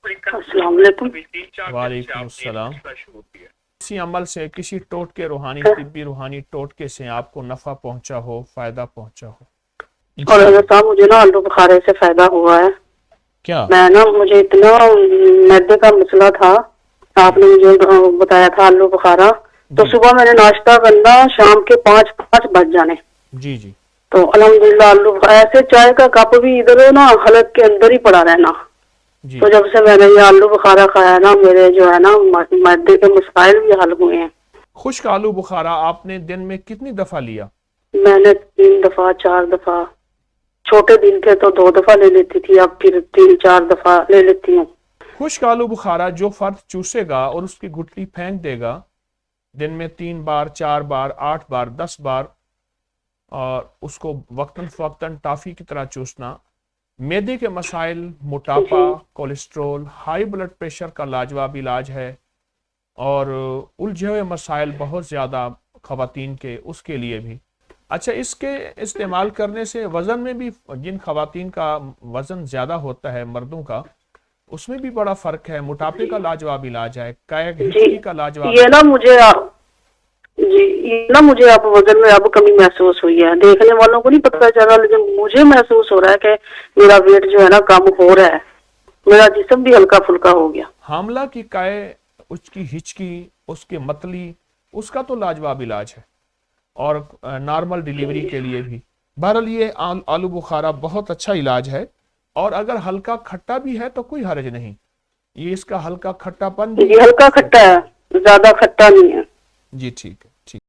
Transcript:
السلام علیکم۔ وعلیکم السلام۔ کسی عمل سے، کسی ٹوٹکے روحانی طبی روحانی ٹوٹکے سے آپ کو نفع پہنچا ہو، فائدہ پہنچا ہو؟ اور حضرت صاحب مجھے نا آلو بخارے سے فائدہ ہوا ہے۔ کیا؟ میں نا مجھے اتنا معدے کا مسئلہ تھا، آپ نے مجھے بتایا تھا آلو بخارا، تو صبح میں نے ناشتہ کرنا، شام کے 5 بج جانے۔ جی جی۔ تو الحمدللہ آلو ایسے چائے کا کپ بھی ادھر نا حلق کے اندر ہی پڑا رہنا۔ جی تو جب سے میں نے یہ آلو بخارا کھایا نا، میرے جو ہے نا معدے کے مسائل بھی حل ہوئے ہیں۔ خشک آلو بخارا آپ نے دن میں کتنی دفعہ لیا؟ میں نے 3 دفعہ 4 دفعہ، چھوٹے دن کے تو 2 دفعہ لے لیتی تھی، اب پھر 3-4 دفعہ لے لیتی ہوں۔ خشک آلو بخارا جو فرد چوسے گا اور اس کی گٹلی پھینک دے گا دن میں 3 بار 4 بار 8 بار 10 بار، اور اس کو وقتاً فوقتاً ٹافی کی طرح چوسنا، معدے کے مسائل، موٹاپا، کولیسٹرول، ہائی بلڈ پریشر کا لاجواب علاج ہے، اور الجھے ہوئے مسائل بہت زیادہ خواتین کے، اس کے لیے بھی اچھا۔ اس کے استعمال کرنے سے وزن میں بھی، جن خواتین کا وزن زیادہ ہوتا ہے مردوں کا، اس میں بھی بڑا فرق ہے۔ موٹاپے کا لاجواب علاج ہے، کائک ہچکی کا لاجواب یہ نا مجھے اب وزن میں اب کمی محسوس ہوئی ہے، دیکھنے والوں کو نہیں پتہ چلا، لیکن مجھے محسوس ہو رہا ہے کہ میرا ویٹ جو ہے نا کم ہو رہا ہے، میرا جسم بھی ہلکا پھلکا ہو گیا۔ حاملہ کی کائے، اس کی ہچکی، اس کے متلی، اس کا تو لاجواب علاج ہے، اور نارمل ڈیلیوری کے لیے بھی۔ بہرحال یہ آلو بخارا بہت اچھا علاج ہے، اور اگر ہلکا کھٹا بھی ہے تو کوئی حرج نہیں، یہ اس کا ہلکا کھٹا پن بھی، ہلکا کھٹا ہے، زیادہ کھٹا نہیں ہے۔ جی ٹھیک ہے۔